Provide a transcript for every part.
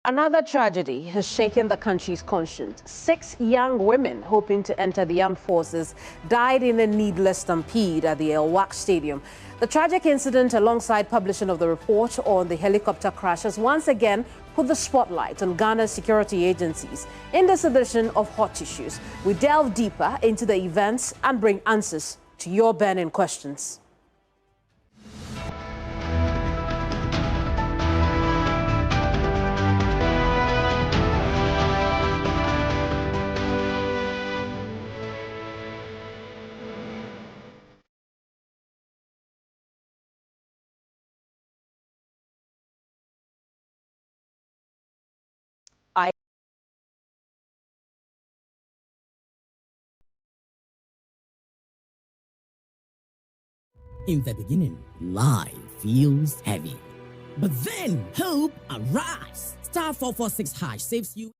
Another tragedy has shaken the country's conscience. 6 young women hoping to enter the armed forces died in a needless stampede at the Elwak Stadium. The tragic incident, alongside publishing of the report on the helicopter crash, has once again put the spotlight on Ghana's security agencies. In this edition of Hot Issues, we delve deeper into the events and bring answers to your burning questions. In the beginning, life feels heavy. But then, hope arrives. Star 446 hash saves you.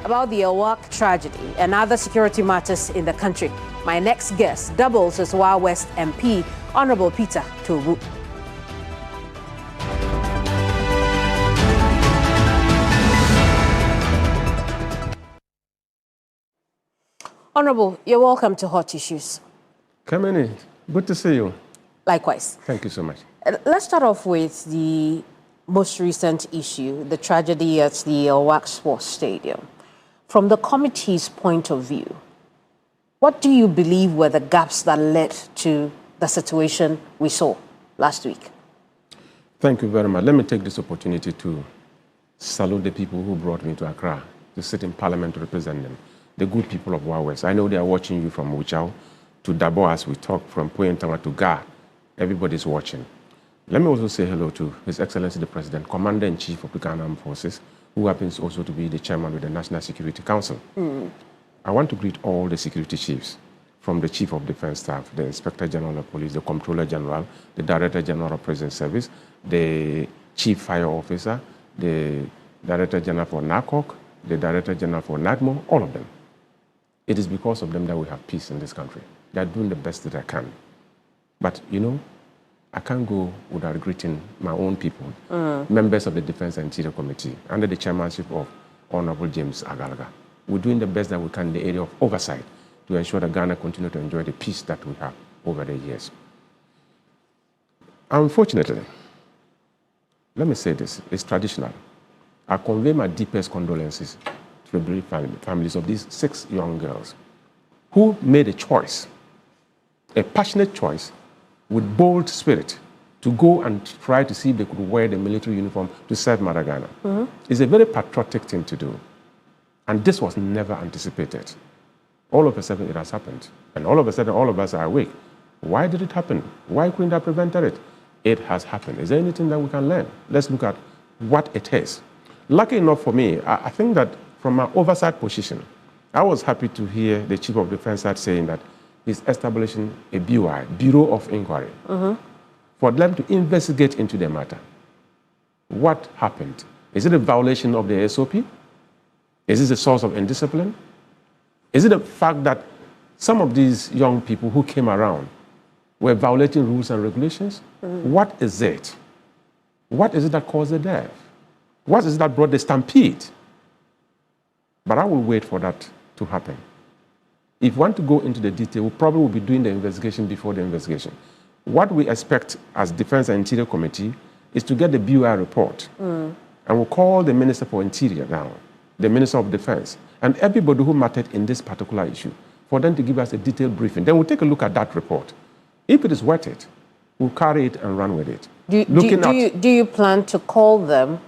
About the Elwak tragedy and other security matters in the country. My next guest doubles as Wild West MP, Honorable Peter Tobu. Honorable, you're welcome to Hot Issues. Kamini, good to see you. Likewise. Thank you so much. Let's start off with the most recent issue, the tragedy at the Elwak Sports Stadium. From the committee's point of view, what do you believe were the gaps that led to the situation we saw last week? Thank you very much. Let me take this opportunity to salute the people who brought me to Accra to sit in Parliament to represent them, the good people of Wild West. I know they are watching you from Wuchao to Dabo as we talk, from Poyentanga to Ga. Everybody's watching. Let me also say hello to His Excellency the President, Commander-in-Chief of the Ghana Armed Forces, who happens also to be the chairman of the National Security Council. I want to greet all the security chiefs, from the Chief of Defense Staff, the Inspector General of Police, the Comptroller General, the Director General of Prison Service, the Chief Fire Officer, the Director General for NACOC, the Director General for NAGMO, all of them. It is because of them that we have peace in this country. They are doing the best that they can. But, you know, I can't go without greeting my own people, members of the Defense and Interior Committee, under the chairmanship of Honorable James Agalaga. We're doing the best that we can in the area of oversight to ensure that Ghana continue to enjoy the peace that we have over the years. Unfortunately, let me say this, it's traditional. I convey my deepest condolences to the bereaved families of these 6 young girls who made a choice, a passionate choice, with bold spirit, to go and try to see if they could wear the military uniform to serve Mother Ghana. It's a very patriotic thing to do. And this was never anticipated. All of a sudden, it has happened. And all of a sudden, all of us are awake. Why did it happen? Why couldn't I prevent it? It has happened. Is there anything that we can learn? Let's look at what it is. Lucky enough for me, I think that from my oversight position, I was happy to hear the Chief of Defense Staff saying that he's establishing a BOI, Bureau of Inquiry, for them to investigate into the matter. What happened? Is it a violation of the SOP? Is this a source of indiscipline? Is it the fact that some of these young people who came around were violating rules and regulations? What is it? What is it that caused the death? What is it that brought the stampede? But I will wait for that to happen. If we want to go into the detail, we probably will be doing the investigation before the investigation. What we expect as Defense and Interior Committee is to get the BOI report. And we'll call the Minister for Interior now, the Minister of Defense, and everybody who mattered in this particular issue, for them to give us a detailed briefing. Then we'll take a look at that report. If it is worth it, we'll carry it and run with it. Do you plan to call them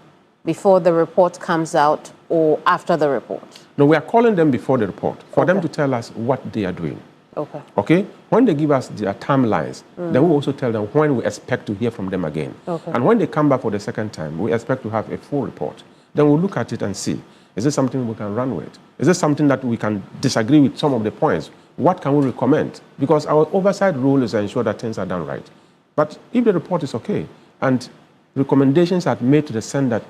before the report comes out or after the report? No, we are calling them before the report for them to tell us what they are doing. Okay. Okay? When they give us their timelines, then we also tell them when we expect to hear from them again. Okay. And when they come back for the second time, we expect to have a full report. Then we'll look at it and see, is this something we can run with? Is this something that we can disagree with some of the points? What can we recommend? Because our oversight role is to ensure that things are done right. But if the report is okay and recommendations are made to the sense that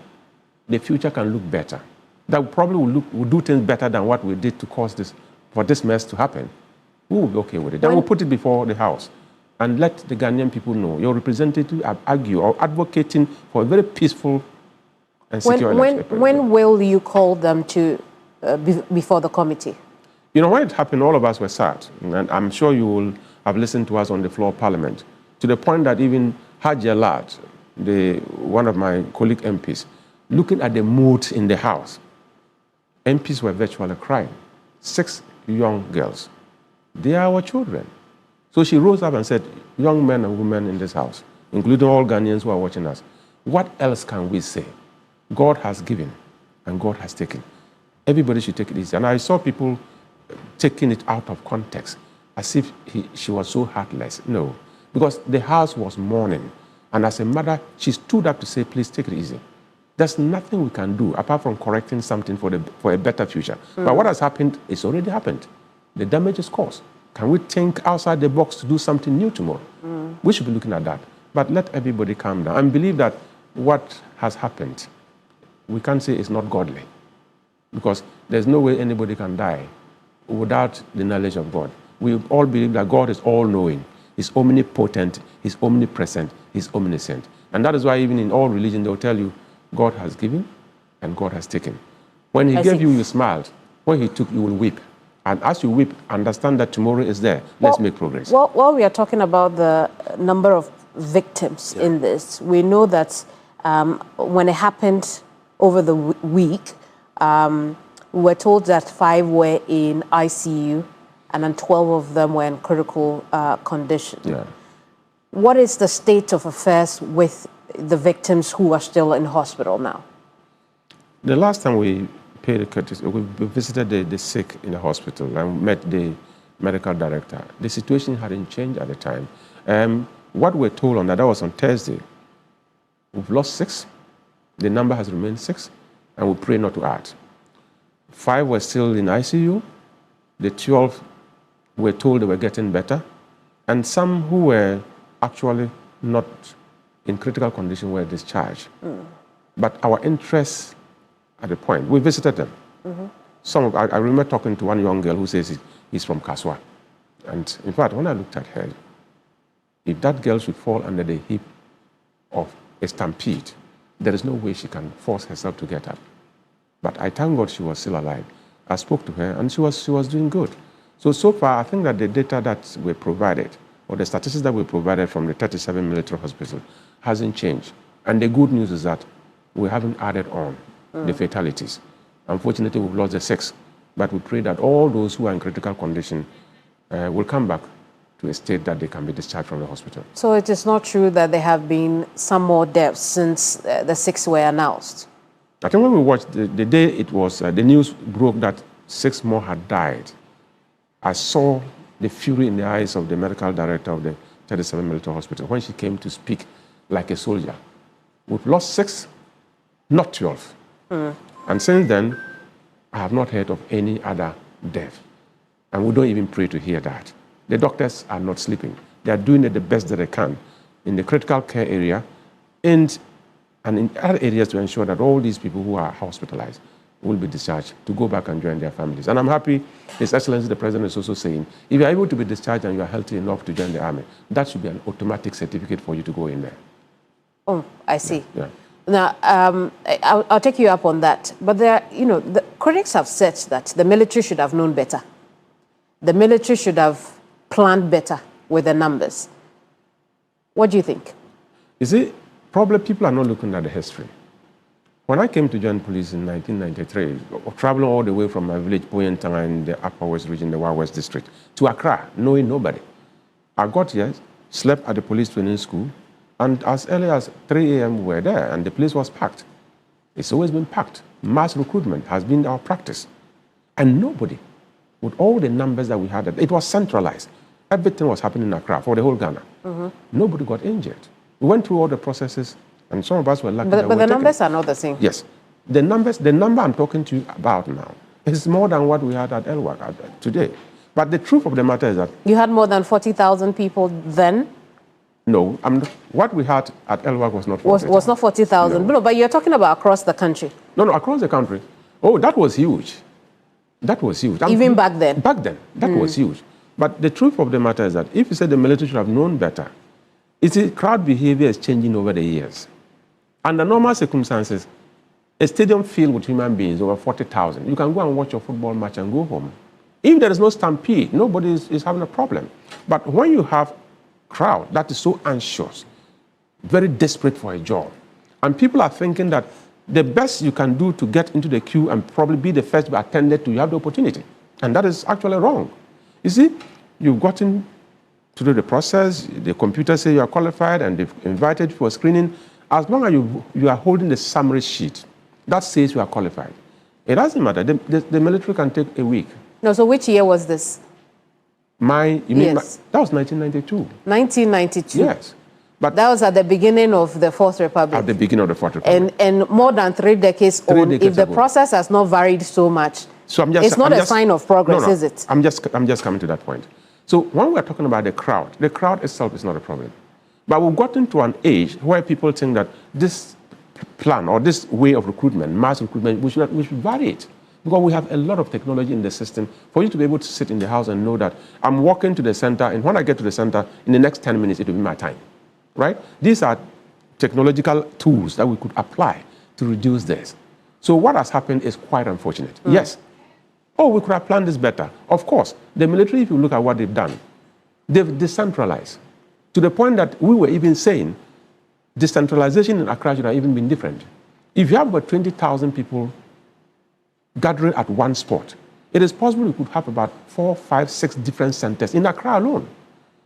the future can look better, that we probably will do things better than what we did to cause this, for this mess to happen, we will be okay with it. Then we'll put it before the House and let the Ghanaian people know your representatives are arguing or advocating for a very peaceful and secure election. When will you call them to before the committee? You know, when it happened, all of us were sad. And I'm sure you will have listened to us on the floor of Parliament, to the point that even Haji Alad, one of my colleague MPs, looking at the mood in the House, MPs were virtually crying. 6 young girls. They are our children. So she rose up and said, young men and women in this House, including all Ghanaians who are watching us, what else can we say? God has given and God has taken. Everybody should take it easy. And I saw people taking it out of context, as if she was so heartless. No, because the House was mourning. And as a mother, she stood up to say, please take it easy. There's nothing we can do apart from correcting something for a better future. But what has happened is already happened. The damage is caused. Can we think outside the box to do something new tomorrow? We should be looking at that. But let everybody calm down and believe that what has happened, we can't say it's not godly. Because there's no way anybody can die without the knowledge of God. We all believe that God is all-knowing. He's omnipotent, He's omnipresent, He's omniscient. And that is why even in all religion, they'll tell you, God has given and God has taken. When He gave you, you smiled. When He took, you will weep. And as you weep, understand that tomorrow is there. Let's make progress. Well, while we are talking about the number of victims in this, we know that when it happened over the week, we were told that 5 were in ICU and then 12 of them were in critical condition. Yeah. What is the state of affairs with the victims who are still in hospital now? The last time we paid a courtesy, we visited the sick in the hospital and met the medical director. The situation hadn't changed at the time. What we're told on that was on Thursday. We've lost 6. The number has remained 6, and we pray not to add. 5 were still in ICU. The 12 were told they were getting better, and some who were actually not in critical condition were discharged. But our interest at the point, we visited them. I remember talking to one young girl who says he's from Kaswa. And in fact, when I looked at her, if that girl should fall under the hip of a stampede, there is no way she can force herself to get up. But I thank God she was still alive. I spoke to her, and she was doing good. So far, I think that the data that we provided, or the statistics that we provided from the 37 military hospitals, hasn't changed. And the good news is that we haven't added on the fatalities. Unfortunately, we've lost the 6. But we pray that all those who are in critical condition will come back to a state that they can be discharged from the hospital. So it is not true that there have been some more deaths since the 6 were announced? I think when we watched the day it was, the news broke that 6 more had died, I saw the fury in the eyes of the medical director of the 37 military hospital when she came to speak like a soldier. We've lost 6, not 12. And since then, I have not heard of any other death. And we don't even pray to hear that. The doctors are not sleeping. They are doing it the best that they can in the critical care area and in other areas to ensure that all these people who are hospitalized will be discharged to go back and join their families. And I'm happy His Excellency the President is also saying, if you're able to be discharged and you are healthy enough to join the army, that should be an automatic certificate for you to go in there. Oh, I see. Yeah. Now, I'll take you up on that. But there, the critics have said that the military should have known better. The military should have planned better with the numbers. What do you think? You see, probably people are not looking at the history. When I came to join police in 1993, traveling all the way from my village, Poyentanga, in the Upper West region, the Wild West District, to Accra, knowing nobody. I got here, slept at the police training school, and as early as 3 a.m. we were there, and the place was packed. It's always been packed. Mass recruitment has been our practice. And nobody, with all the numbers that we had, it was centralized. Everything was happening in Accra for the whole Ghana. Nobody got injured. We went through all the processes, and some of us were lucky. But the numbers are not the same. Yes. The number I'm talking to you about now is more than what we had at Elwak today. But the truth of the matter is that... You had more than 40,000 people then? No. What we had at Elwak was not 40,000. Was not 40,000. No, but you're talking about across the country. No, across the country. Oh, that was huge. That was huge. Even back then? Back then. That was huge. But the truth of the matter is that if you say the military should have known better, crowd behavior is changing over the years. Under normal circumstances, a stadium filled with human beings, over 40,000, you can go and watch your football match and go home. If there is no stampede, nobody is having a problem. But when you have crowd that is so anxious, very desperate for a job, and people are thinking that the best you can do to get into the queue and probably be the first to be attended to, you have the opportunity. And that is actually wrong. You see, you've gotten through the process, the computer says you are qualified, and they've invited you for screening. As long as you are holding the summary sheet, that says you are qualified. It doesn't matter. The military can take a week. No, so which year was this? That was 1992. 1992? Yes. But that was at the beginning of the Fourth Republic. At the beginning of the Fourth Republic. And more than 3 decades on, if the process has not varied so much, so it's not a sign of progress, is it? I'm just coming to that point. So when we're talking about the crowd itself is not a problem. But we've gotten to an age where people think that this plan or this way of recruitment, mass recruitment, we should vary it. Because we have a lot of technology in the system for you to be able to sit in the house and know that I'm walking to the center, and when I get to the center, in the next 10 minutes, it will be my time. Right? These are technological tools that we could apply to reduce this. So what has happened is quite unfortunate. Yes. Oh, we could have planned this better. Of course. The military, if you look at what they've done, they've decentralized to the point that we were even saying decentralization in Accra should have even been different. If you have about 20,000 people gathering at one spot, it is possible you could have about 4, 5, 6 different centers in Accra alone.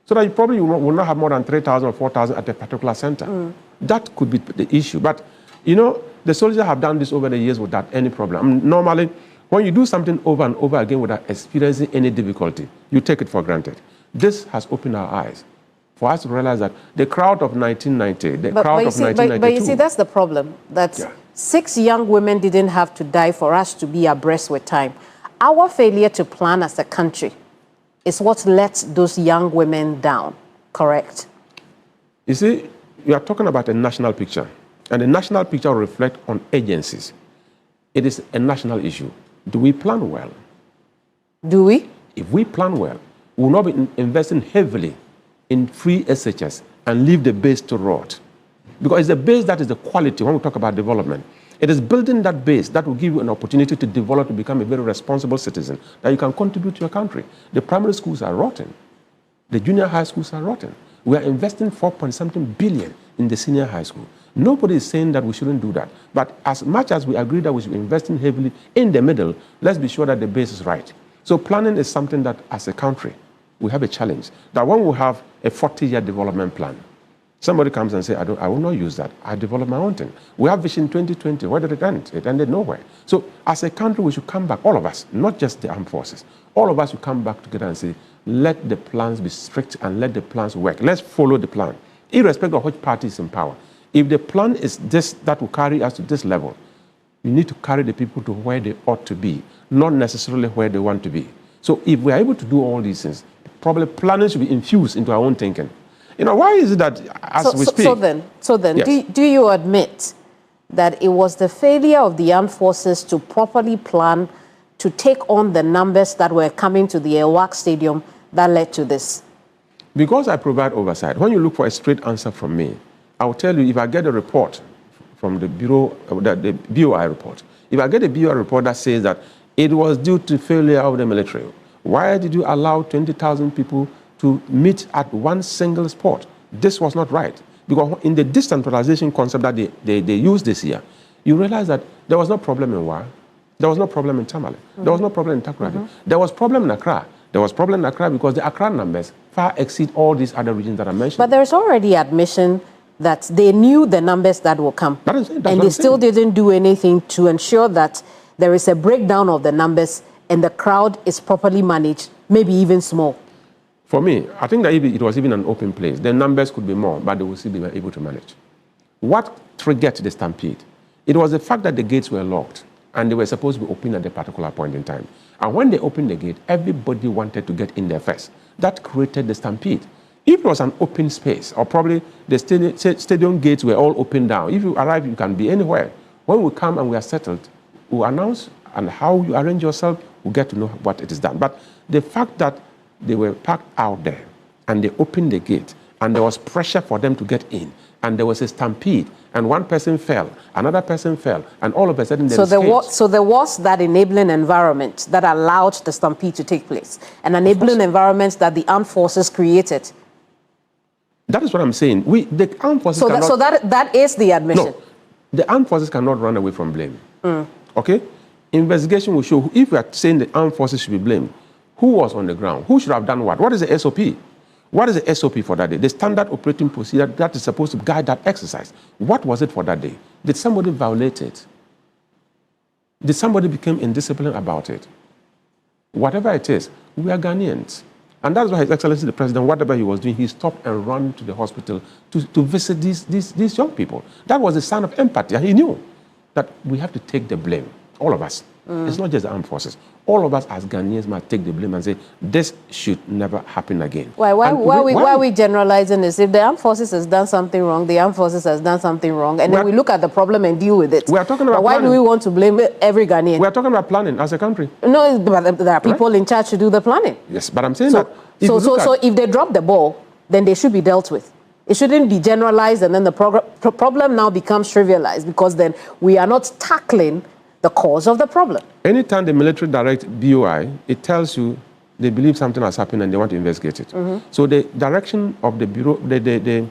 So that you probably will not have more than 3,000 or 4,000 at a particular center. That could be the issue. But, the soldiers have done this over the years without any problem. Normally, when you do something over and over again without experiencing any difficulty, you take it for granted. This has opened our eyes for us to realize that the crowd of 1990, the crowd of 1992... But you see, that's the problem, that 6 young women didn't have to die for us to be abreast with time. Our failure to plan as a country is what let those young women down, correct? You see, you are talking about a national picture, and the national picture will reflect on agencies. It is a national issue. Do we plan well? Do we? If we plan well, we will not be investing heavily in free SHS and leave the base to rot. Because it's the base that is the quality when we talk about development. It is building that base that will give you an opportunity to develop, to become a very responsible citizen, that you can contribute to your country. The primary schools are rotten. The junior high schools are rotten. We are investing 4-point-something billion in the senior high school. Nobody is saying that we shouldn't do that. But as much as we agree that we should be investing heavily in the middle, let's be sure that the base is right. So planning is something that, as a country, we have a challenge. That when we have a 40-year development plan, somebody comes and says, I will not use that. I develop my own thing. We have Vision 2020. Where did it end? It ended nowhere. So as a country, we should come back, all of us, not just the armed forces. All of us should come back together and say, let the plans be strict and let the plans work. Let's follow the plan, irrespective of which party is in power. If the plan is this, that will carry us to this level, You need to carry the people to where they ought to be, not necessarily where they want to be. So if we are able to do all these things, probably planning should be infused into our own thinking. You know, why is it that as we speak... So then, yes. do you admit that it was the failure of the armed forces to properly plan to take on the numbers that were coming to the Elwak Stadium that led to this? Because I provide oversight, when you look for a straight answer from me, I will tell you if I get a report from the Bureau, the BOI report, if I get a BOI report that says that it was due to failure of the military, why did you allow 20,000 people to meet at one single spot? This was not right. Because in the decentralization concept that they used this year, you realize that there was no problem in Wa, there was no problem in Tamale, there was no problem in Takoradi, there was problem in Accra. There was problem in Accra because the Accra numbers far exceed all these other regions that I mentioned. But there's already admission that they knew the numbers that will come. And they still didn't do anything to ensure that there is a breakdown of the numbers and the crowd is properly managed, maybe even small. For me, I think that if it was even an open place, the numbers could be more, but they will still be able to manage. What triggered the stampede? It was the fact that the gates were locked and they were supposed to be open at a particular point in time. And when they opened the gate, everybody wanted to get in there first. That created the stampede. If it was an open space, or probably the stadium gates were all open down, if you arrive, you can be anywhere. When we come and we are settled, we'll announce, and how you arrange yourself, we'll get to know what it is done. But the fact that they were parked out there, and they opened the gate, and there was pressure for them to get in, and there was a stampede, and one person fell, another person fell, and all of a sudden so there was that enabling environment that allowed the stampede to take place, an enabling environment that the armed forces created. That is what I'm saying. The armed forces that is the admission. No, the armed forces cannot run away from blame. Okay? Investigation will show, if we are saying the armed forces should be blamed, who was on the ground? Who should have done what? What is the SOP? What is the SOP for that day? The standard operating procedure that is supposed to guide that exercise. What was it for that day? Did somebody violate it? Did somebody become indisciplined about it? Whatever it is, we are Ghanaians. And that's why His Excellency the President, whatever he was doing, he stopped and ran to the hospital to visit these young people. That was a sign of empathy. And he knew that we have to take the blame, all of us. It's not just the armed forces. All of us as Ghanaians must take the blame and say, this should never happen again. Why are we generalizing this? If the armed forces has done something wrong, the armed forces has done something wrong, and then we look at the problem and deal with it. We are talking about why do we want to blame every Ghanaian? We are talking about planning as a country. No, but there are people in charge to do the planning. Yes, but I'm saying that... So if they drop the ball, then they should be dealt with. It shouldn't be generalized and then the problem now becomes trivialized because then we are not tackling the cause of the problem. Anytime the military directs BOI, it tells you they believe something has happened and they want to investigate it. So the direction of the Bureau, the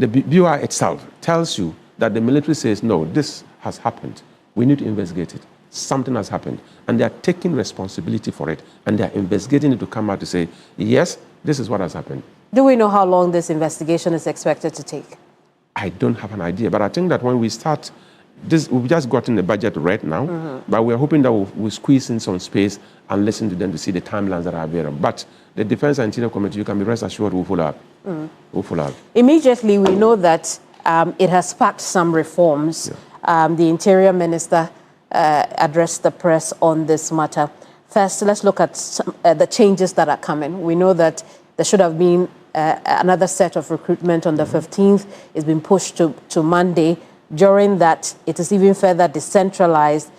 BOI itself tells you that the military says, no, this has happened. We need to investigate it. Something has happened. And they are taking responsibility for it. And they are investigating it to come out to say, yes, this is what has happened. Do we know how long this investigation is expected to take? I don't have an idea. But I think that when we start... we've just gotten the budget right now, but we're hoping that we'll squeeze in some space and listen to them to see the timelines that are available. But the Defense and Interior Committee, you can be rest assured, will follow up. We'll follow up. Immediately, we know that it has sparked some reforms. Yeah. The Interior Minister addressed the press on this matter. First, let's look at the changes that are coming. We know that there should have been another set of recruitment on the 15th. It's been pushed to Monday. During that, it is even further decentralized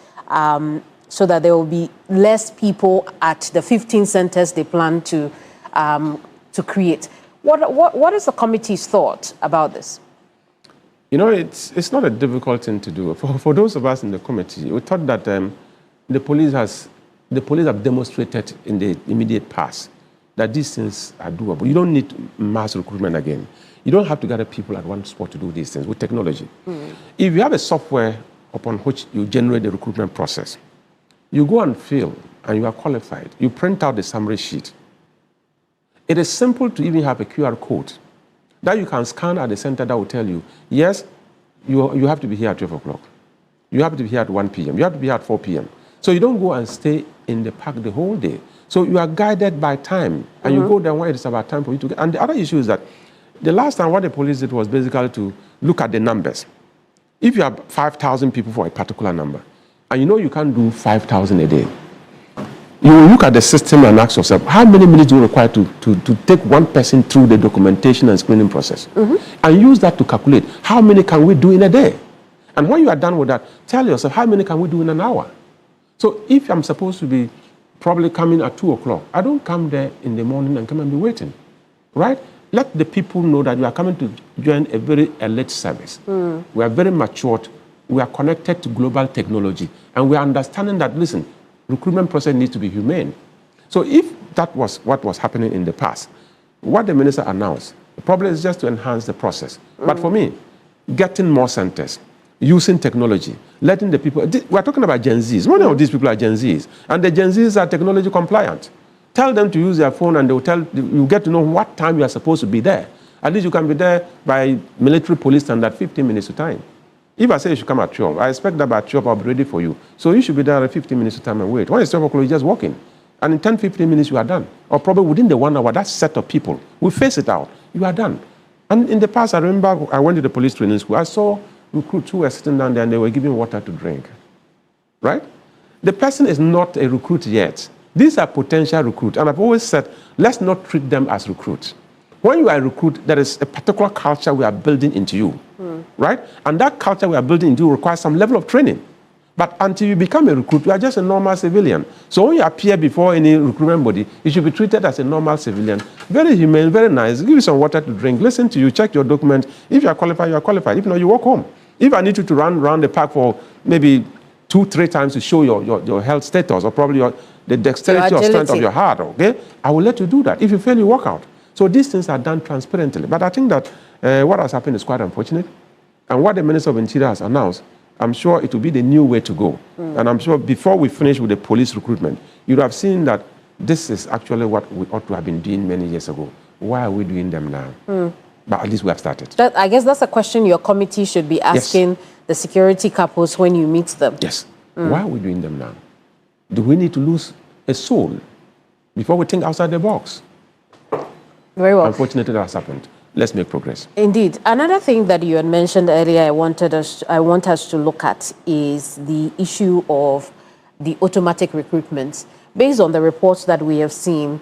so that there will be less people at the 15 centers they plan to create. What is the committee's thought about this? You know, it's not a difficult thing to do. For those of us in the committee, we thought that the police have demonstrated in the immediate past that these things are doable. You don't need mass recruitment again. You don't have to gather people at one spot to do these things with technology. If you have a software upon which you generate the recruitment process, you go and fill and you are qualified. You print out the summary sheet. It is simple to even have a QR code that you can scan at the center that will tell you, yes, you have to be here at 12 o'clock. You have to be here at 1 p.m. You have to be here at 4 p.m. So you don't go and stay in the park the whole day. So you are guided by time, and you go there when it is about time for you to get. And the other issue is that the last time what the police did was basically to look at the numbers. If you have 5,000 people for a particular number, and you know you can't do 5,000 a day, you will look at the system and ask yourself, how many minutes do you require to take one person through the documentation and screening process? And use that to calculate how many can we do in a day. And when you are done with that, tell yourself, how many can we do in an hour? So if I'm supposed to be probably coming at 2 o'clock, I don't come there in the morning and come and be waiting, right? Let the people know that you are coming to join a very elite service. We are very matured. We are connected to global technology. And we are understanding that, listen, recruitment process needs to be humane. So if that was what was happening in the past, what the minister announced, probably is just to enhance the process. But for me, getting more centers, using technology, letting the people, we're talking about Gen Zs. Many of these people are Gen Zs. And the Gen Zs are technology compliant. Tell them to use their phone and you get to know what time you are supposed to be there. At least you can be there by military police standard 15 minutes to time. If I say you should come at 12, I expect that by 12 I'll be ready for you. So you should be there at 15 minutes to time and wait. When it's 12 o'clock, you just walk in. And in 10, 15 minutes, you are done. Or probably within the 1 hour, that set of people, we face it out. You are done. And in the past, I remember I went to the police training school. I saw recruits who were sitting down there and they were giving water to drink. Right? The person is not a recruit yet. These are potential recruits. And I've always said, let's not treat them as recruits. When you are a recruit, there is a particular culture we are building into you. Right? And that culture we are building into you requires some level of training. But until you become a recruit, you are just a normal civilian. So when you appear before any recruitment body, you should be treated as a normal civilian. Very humane, very nice. Give you some water to drink, listen to you, check your documents. If you are qualified, you are qualified. If not, you walk home. If I need you to run around the park for maybe 2-3 times to show your health status or probably the dexterity or strength of your heart, okay, I will let you do that. If you fail, you walk out. So these things are done transparently. But I think that what has happened is quite unfortunate. And what the Minister of Interior has announced, I'm sure it will be the new way to go. And I'm sure before we finish with the police recruitment, you'd have seen that this is actually what we ought to have been doing many years ago. Why are we doing them now? But at least we have started. I guess that's a question your committee should be asking the security couples when you meet them. Yes. Why are we doing them now? Do we need to lose a soul before we think outside the box? Very well. Unfortunately, that has happened. Let's make progress. Indeed. Another thing that you had mentioned earlier I want us to look at is the issue of the automatic recruitment. Based on the reports that we have seen,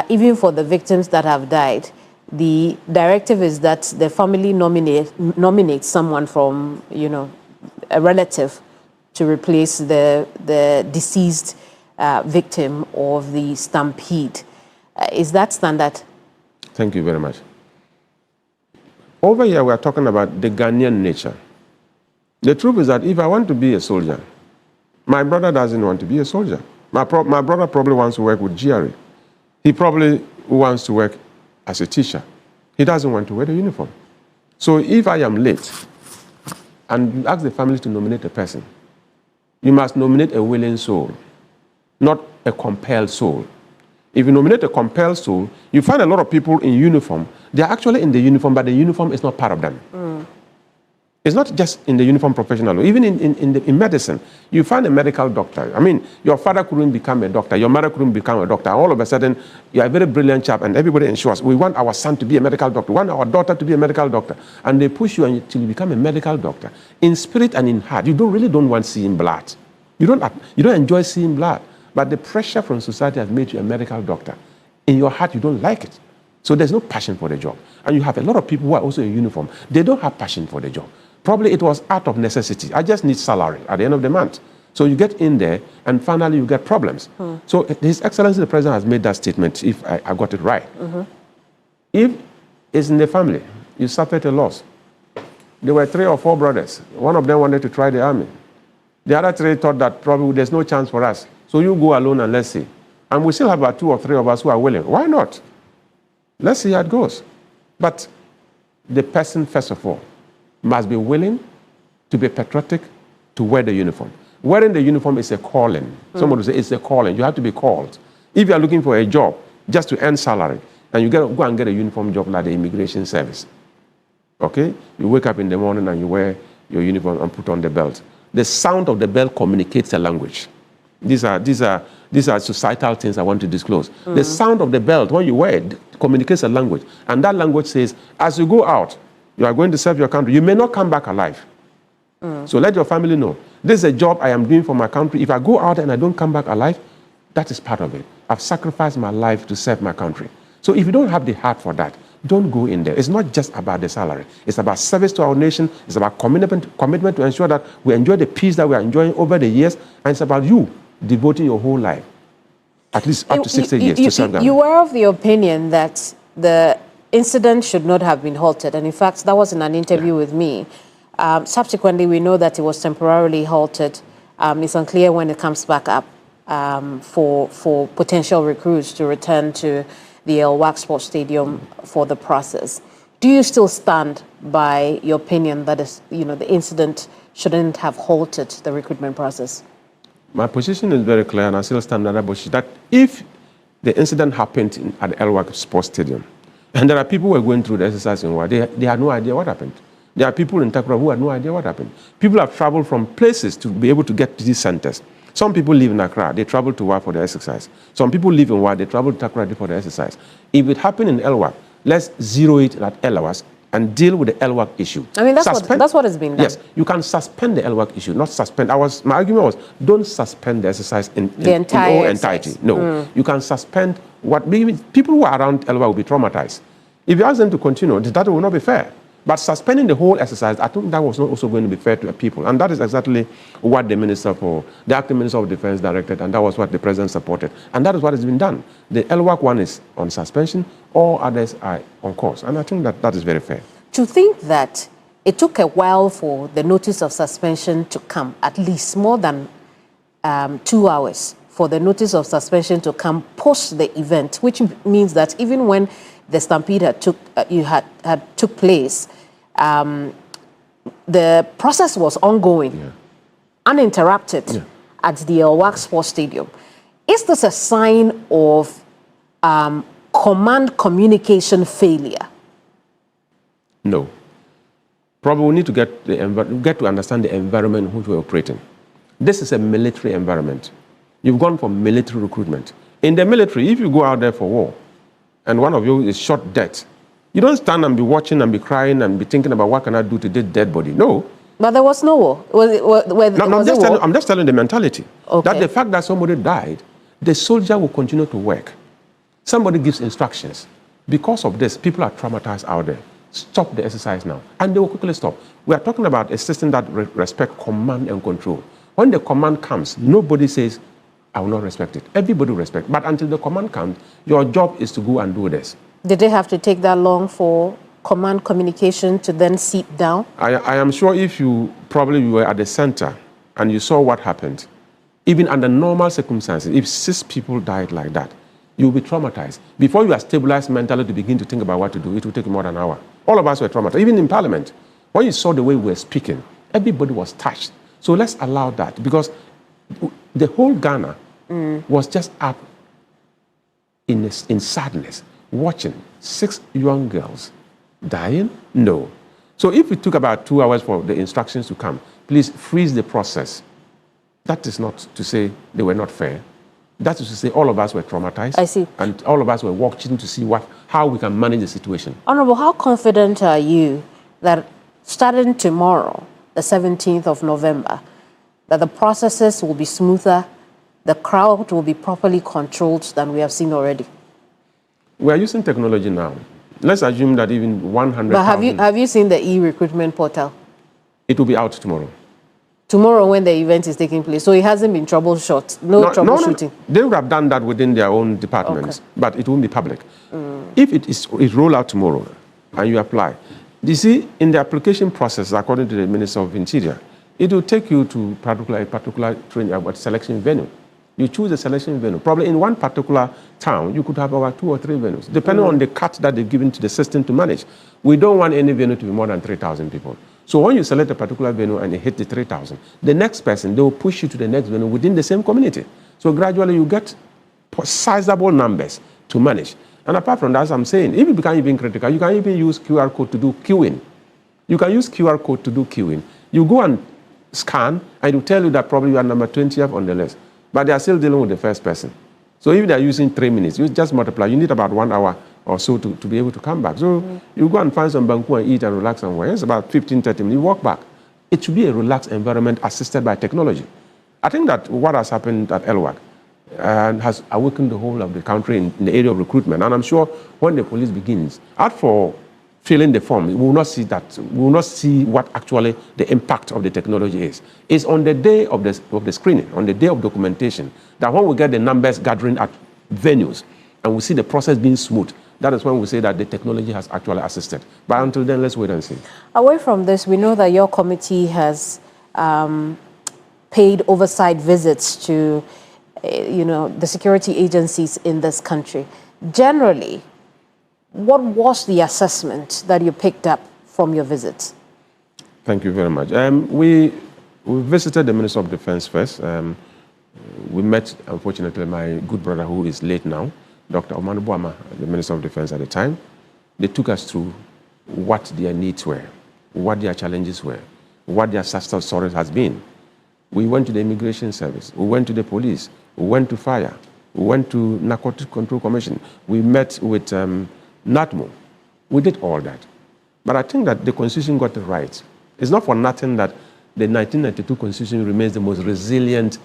even for the victims that have died, the directive is that the family nominates someone from, a relative to replace the deceased victim of the stampede. Is that standard? Thank you very much. Over here, we are talking about the Ghanaian nature. The truth is that if I want to be a soldier, my brother doesn't want to be a soldier. My brother probably wants to work with GRA. He probably wants to work as a teacher. He doesn't want to wear the uniform. So if I am late and you ask the family to nominate a person, you must nominate a willing soul, not a compelled soul. If you nominate a compelled soul, you find a lot of people in uniform. They're actually in the uniform, but the uniform is not part of them. It's not just in the uniform professional. Even in medicine, you find a medical doctor. I mean, your father couldn't become a doctor. Your mother couldn't become a doctor. All of a sudden, you're a very brilliant chap, and everybody ensures, we want our son to be a medical doctor. We want our daughter to be a medical doctor. And they push you until you become a medical doctor. In spirit and in heart, you really don't want seeing blood. You don't enjoy seeing blood. But the pressure from society has made you a medical doctor. In your heart, you don't like it. So there's no passion for the job. And you have a lot of people who are also in uniform. They don't have passion for the job. Probably it was out of necessity. I just need salary at the end of the month. So you get in there, and finally you get problems. So His Excellency the President has made that statement, if I got it right. If it's in the family, you suffered a loss. There were 3 or 4 brothers. One of them wanted to try the army. The other 3 thought that probably there's no chance for us. So you go alone and let's see. And we still have about 2 or 3 of us who are willing. Why not? Let's see how it goes. But the person, first of all, must be willing to be patriotic, to wear the uniform. Wearing the uniform is a calling. Somebody will say it's a calling. You have to be called. If you are looking for a job just to earn salary, and you go and get a uniform job like the immigration service, okay? You wake up in the morning and you wear your uniform and put on the belt. The sound of the bell communicates a language. These are societal things I want to disclose. The sound of the belt, when you wear it, communicates a language. And that language says, as you go out, you are going to serve your country. You may not come back alive. So let your family know. This is a job I am doing for my country. If I go out and I don't come back alive, that is part of it. I've sacrificed my life to serve my country. So if you don't have the heart for that, don't go in there. It's not just about the salary. It's about service to our nation. It's about commitment to ensure that we enjoy the peace that we are enjoying over the years. And it's about you devoting your whole life, at least up to 60 years, to serve Ghana. You were of the opinion that the incident should not have been halted. And in fact, that was in an interview with me. Subsequently, we know that it was temporarily halted. It's unclear when it comes back up for potential recruits to return to the Elwak Sports Stadium for the process. Do you still stand by your opinion that the incident shouldn't have halted the recruitment process? My position is very clear, and I still stand on that if the incident happened at the Elwak Sports Stadium, and there are people who are going through the exercise in Wa, they had no idea what happened. There are people in Takra who had no idea what happened. People have traveled from places to be able to get to these centers. Some people live in Accra, they travel to Wa for the exercise. Some people live in Wa, they travel to Takra for the exercise. If it happened in Elwak, let's zero it at Elwak and deal with the Elwak issue. I mean, that's what has been done. Yes, you can suspend the Elwak issue, not suspend. My argument was, don't suspend the exercise in all entirety. No, you can suspend what people who are around Elwak will be traumatized. If you ask them to continue, that will not be fair. But suspending the whole exercise, I think that was not also going to be fair to the people. And that is exactly what the acting Minister of Defense directed, and that was what the President supported. And that is what has been done. The Elwak one is on suspension, all others are on course. And I think that is very fair. To think that it took a while for the notice of suspension to come, at least more than 2 hours for the notice of suspension to come post the event, which means that even when the stampede took place, the process was ongoing, uninterrupted at the Elwak Sports Stadium. Is this a sign of command communication failure? No. Probably we need to get to understand the environment in which we're operating. This is a military environment. You've gone for military recruitment. In the military, if you go out there for war, and one of you is shot dead, you don't stand and be watching and be crying and be thinking about what can I do to this dead body. No. But there was no war. I'm just telling the mentality. Okay. That the fact that somebody died, the soldier will continue to work. Somebody gives instructions. Because of this, people are traumatized out there. Stop the exercise now. And they will quickly stop. We are talking about a system that respects command and control. When the command comes, nobody says, I will not respect it. Everybody will respect. But until the command comes, your job is to go and do this. Did they have to take that long for command communication to then seep down? I am sure if you were at the center and you saw what happened, even under normal circumstances, if 6 people died like that, you'll be traumatized. Before you are stabilized mentally to begin to think about what to do, it will take more than an hour. All of us were traumatized. Even in Parliament, when you saw the way we were speaking, everybody was touched. So let's allow that, because the whole Ghana was just up in sadness, watching 6 young girls dying? No. So if it took about 2 hours for the instructions to come, please freeze the process. That is not to say they were not fair. That is to say all of us were traumatized. I see. And all of us were watching to see how we can manage the situation. Honorable, how confident are you that starting tomorrow, the 17th of November, that the processes will be smoother, the crowd will be properly controlled than we have seen already? We are using technology now. Let's assume that even 100,000... But have you seen the e-recruitment portal? It will be out tomorrow. Tomorrow when the event is taking place. So it hasn't been troubleshooting? No. They would have done that within their own departments, but it won't be public. If it roll out tomorrow and you apply, you see, in the application process, according to the Minister of Interior, it will take you to a particular selection venue. You choose a selection venue. Probably in one particular town, you could have about 2 or 3 venues, depending on the cut that they've given to the system to manage. We don't want any venue to be more than 3,000 people. So when you select a particular venue and it hits the 3,000, the next person, they will push you to the next venue within the same community. So gradually you get sizable numbers to manage. And apart from that, as I'm saying, if you become even critical, you can even use QR code to do queuing. You can use QR code to do queuing. You go and scan, and it will tell you that probably you are number 20th on the list. But they are still dealing with the first person. So if they are using 3 minutes, you just multiply. You need about 1 hour or so to be able to come back. So you go and find some Bawku and eat and relax somewhere. It's about 15, 30 minutes. You walk back. it should be a relaxed environment assisted by technology. I think that what has happened at Elwak has awakened the whole of the country in the area of recruitment. And I'm sure when the police begins, out for filling the form, we will not see that. We will not see what actually the impact of the technology is. It's on the day of the screening, on the day of documentation, that when we get the numbers gathering at venues and we see the process being smooth, that is when we say that the technology has actually assisted. But until then, let's wait and see. Away from this, we know that your committee has paid oversight visits to, the security agencies in this country. Generally, what was the assessment that you picked up from your visits? Thank you very much. We visited the Minister of Defense first. We met, unfortunately, my good brother who is late now, Dr. Omanu Buama, the Minister of Defense at the time. They took us through what their needs were, what their challenges were, what their success stories has been. We went to the Immigration Service, we went to the police, we went to fire, we went to Narcotics Control Commission, we met with NATMO. We did all that. But I think that the Constitution got it right. It's not for nothing that the 1992 Constitution remains the most resilient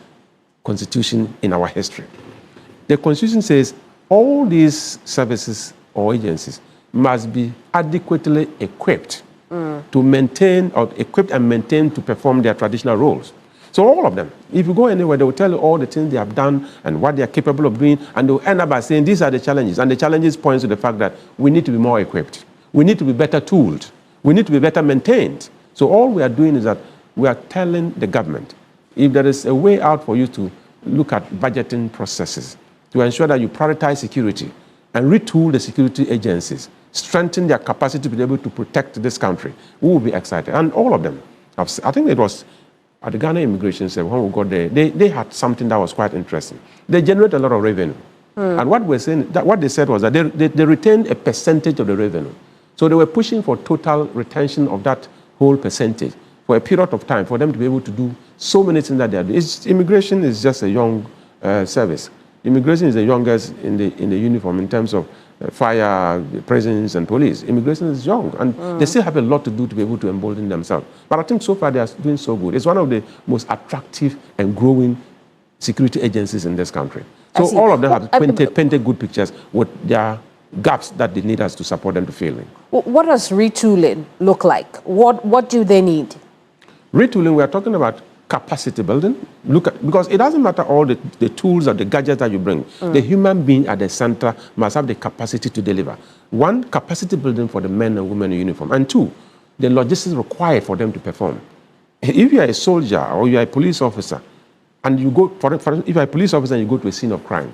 Constitution in our history. The Constitution says all these services or agencies must be adequately equipped to maintain, or equipped and maintained to perform their traditional roles. So all of them, if you go anywhere, they will tell you all the things they have done and what they are capable of doing, and they will end up by saying these are the challenges. And the challenges point to the fact that we need to be more equipped. We need to be better tooled. We need to be better maintained. So all we are doing is that we are telling the government, if there is a way out for you to look at budgeting processes, to ensure that you prioritize security and retool the security agencies, strengthen their capacity to be able to protect this country, we will be excited. And all of them, I think it was at the Ghana Immigration Service, when we got there, they had something that was quite interesting. They generate a lot of revenue. And what we're saying, what they said was that they retained a percentage of the revenue. So they were pushing for total retention of that whole percentage for a period of time for them to be able to do so many things that they are doing. Immigration is just a young service. Immigration is the youngest in the uniform in terms of fire, prisons, and police. Immigration is young, and they still have a lot to do to be able to embolden themselves. But I think so far they are doing so good. It's one of the most attractive and growing security agencies in this country. So all of them have painted good pictures with their gaps that they need us to support them to fill in. What does retooling look like? What do they need? Retooling, we are talking about capacity building. Because it doesn't matter all the tools or the gadgets that you bring. The human being at the center must have the capacity to deliver. One, capacity building for the men and women in uniform. And two, the logistics required for them to perform. If you are a soldier or you are a police officer, and you go, for instance, if you are a police officer and you go to a scene of crime,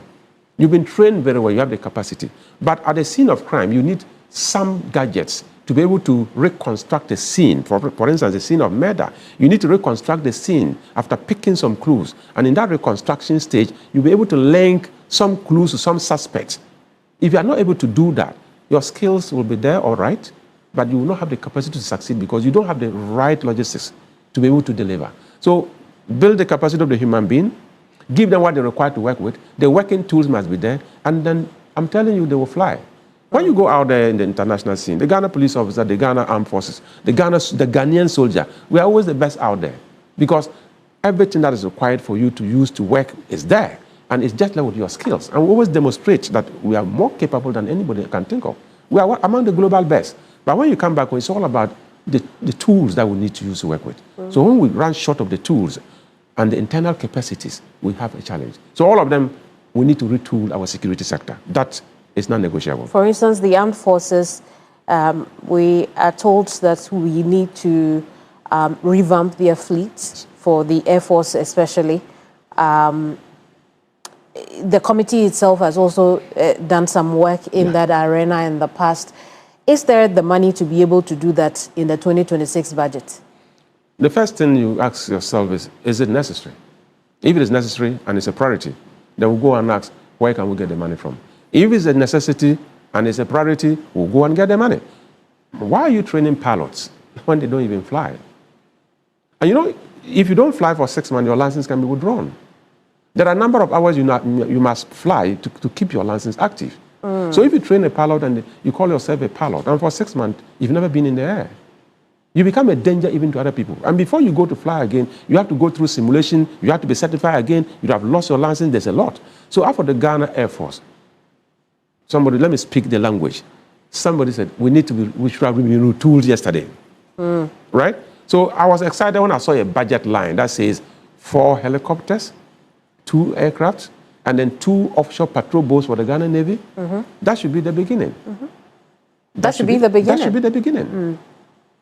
you've been trained very well, you have the capacity. But at the scene of crime, you need some gadgets to be able to reconstruct the scene. For instance, the scene of murder. You need to reconstruct the scene after picking some clues. And in that reconstruction stage, you'll be able to link some clues to some suspects. If you are not able to do that, your skills will be there, all right, but you will not have the capacity to succeed because you don't have the right logistics to be able to deliver. So build the capacity of the human being, give them what they require to work with, the working tools must be there, and then I'm telling you, they will fly. When you go out there in the international scene, the Ghana police officer, the Ghana armed forces, the Ghanaian soldier, we are always the best out there because everything that is required for you to use to work is there. And it's just like with your skills. And we always demonstrate that we are more capable than anybody can think of. We are among the global best. But when you come back, it's all about the tools that we need to use to work with. So when we run short of the tools and the internal capacities, we have a challenge. So all of them, we need to retool our security sector. That is not negotiable. For instance, the armed forces, we are told that we need to revamp their fleets, for the Air Force especially. The committee itself has also done some work in that arena in the past. Is there the money to be able to do that in the 2026 budget? The first thing you ask yourself is it necessary? If it is necessary and it's a priority, then we'll go and ask, where can we get the money from? If it's a necessity and it's a priority, we'll go and get the money. Why are you training pilots when they don't even fly? And you know, if you don't fly for 6 months, your license can be withdrawn. There are a number of hours you must fly to keep your license active. So if you train a pilot and you call yourself a pilot, and for 6 months, you've never been in the air, You become a danger even to other people. And before you go to fly again, you have to go through simulation, you have to be certified again, you have lost your license, there's a lot. So after the Ghana Air Force, somebody, let me speak the language. Somebody said, we should have been retooled yesterday. Right? So I was excited when I saw a budget line that says 4 helicopters, 2 aircraft, and then 2 offshore patrol boats for the Ghana Navy. That should be the beginning. That should be the beginning. That should be the beginning.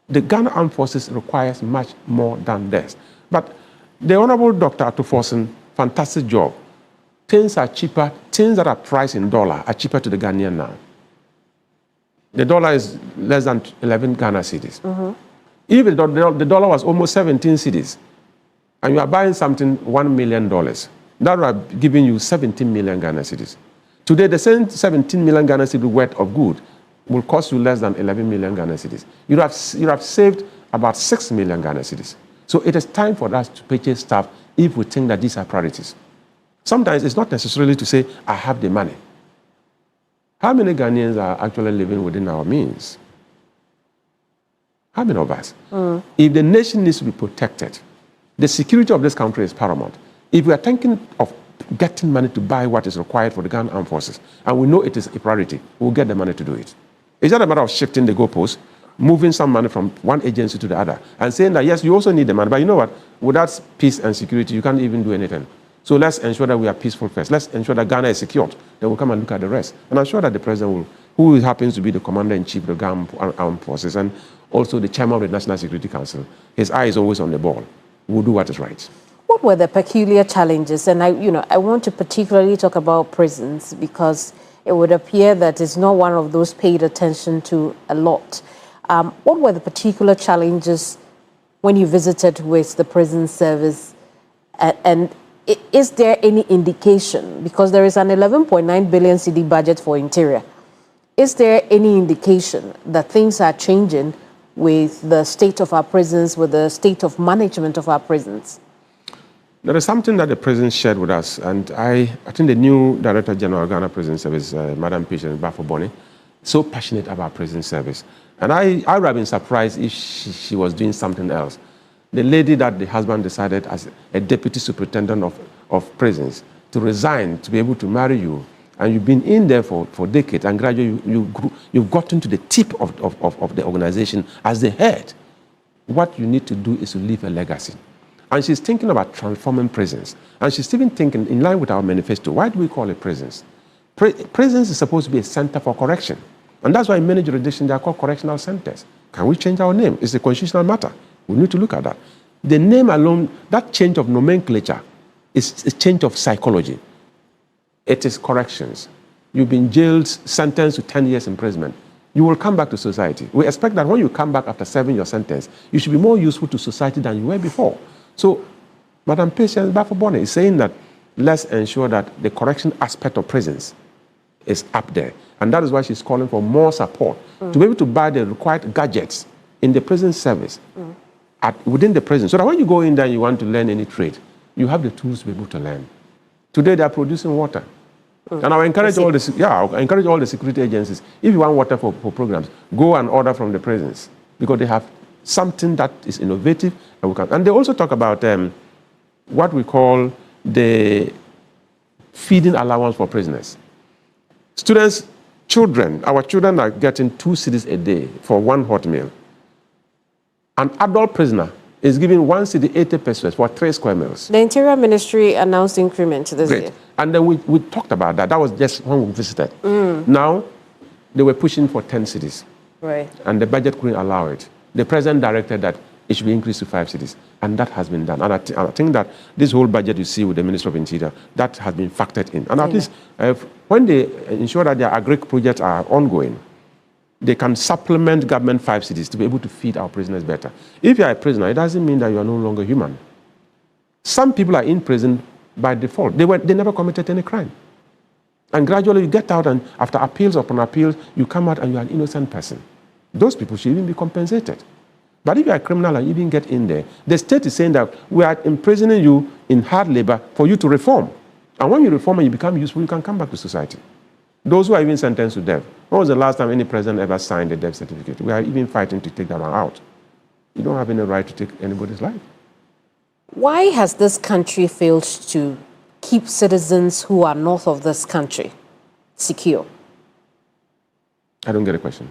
The Ghana Armed Forces requires much more than this. But the Honorable Dr. Atuforsen, fantastic job. Things are cheaper. Things that are priced in dollar are cheaper to the Ghanaian now. The dollar is less than 11 Ghana cedis. Even the dollar was almost 17 cedis, and you are buying something $1 million, that would have given you 17 million Ghana cedis. Today, the same 17 million Ghana cedis worth of good will cost you less than 11 million Ghana cedis. You have saved about 6 million Ghana cedis. So it is time for us to purchase stuff if we think that these are priorities. Sometimes it's not necessarily to say, I have the money. How many Ghanaians are actually living within our means? How many of us? If the nation needs to be protected, the security of this country is paramount. If we are thinking of getting money to buy what is required for the Ghana Armed Forces, and we know it is a priority, we'll get the money to do it. It's not a matter of shifting the goalposts, moving some money from one agency to the other, and saying that, yes, you also need the money, but you know what? Without peace and security, you can't even do anything. So let's ensure that we are peaceful first. Let's ensure that Ghana is secured. Then we'll come and look at the rest. And I'm sure that the president will, who happens to be the commander-in-chief of the Ghana Armed Forces and also the chairman of the National Security Council, his eye is always on the ball. We'll do what is right. What were the peculiar challenges? And I want to particularly talk about prisons because it would appear that it's not one of those paid attention to a lot. What were the particular challenges when you visited with the prison service? And is there any indication, because there is an 11.9 billion cedi budget for interior, is there any indication that things are changing with the state of our prisons, with the state of management of our prisons? There is something that the president shared with us, and I think the new Director General of Ghana Prison Service, Madam Patience Bafo-Bonny, so passionate about prison service. And I would have been surprised if she was doing something else. The lady that the husband decided as a deputy superintendent of prisons to resign to be able to marry you, and you've been in there for decades, and gradually you've gotten to the tip of the organization as the head. What you need to do is to leave a legacy. And she's thinking about transforming prisons. And she's even thinking, in line with our manifesto, why do we call it prisons? Prisons is supposed to be a center for correction. And that's why in many jurisdictions they are called correctional centers. Can we change our name? It's a constitutional matter. We need to look at that. The name alone, that change of nomenclature, is a change of psychology. It is corrections. You've been jailed, sentenced to 10 years imprisonment. You will come back to society. We expect that when you come back after serving your sentence, you should be more useful to society than you were before. So, Madam Patience Bafo-Bonny is saying that let's ensure that the correction aspect of prisons is up there. And that is why she's calling for more support to be able to buy the required gadgets in the prison service within the prison, so that when you go in there and you want to learn any trade, you have the tools to be able to learn. Today they are producing water. And I encourage all the security agencies, if you want water for programs, go and order from the prisons, because they have something that is innovative. And they also talk about what we call the feeding allowance for prisoners. Students, our children are getting 2 cedis a day for 1 hot meal. An adult prisoner is given 1 cedi 80 pesos for 3 square meals. The Interior Ministry announced increment this year. And then we talked about that. That was just when we visited. Now, they were pushing for 10 cedis. Right. And the budget couldn't allow it. The president directed that it should be increased to 5 cedis. And that has been done. And I think that this whole budget you see with the Minister of Interior, that has been factored in. And at least when they ensure that their agric projects are ongoing, they can supplement government 5 cedis to be able to feed our prisoners better. If you are a prisoner, it doesn't mean that you are no longer human. Some people are in prison by default. They never committed any crime. And gradually you get out, and after appeals upon appeals, you come out and you are an innocent person. Those people should even be compensated. But if you are a criminal and you even get in there, the state is saying that we are imprisoning you in hard labor for you to reform. And when you reform and you become useful, you can come back to society. Those who are even sentenced to death. When was the last time any president ever signed a death certificate? We are even fighting to take that one out. You don't have any right to take anybody's life. Why has this country failed to keep citizens who are north of this country secure? I don't get a question.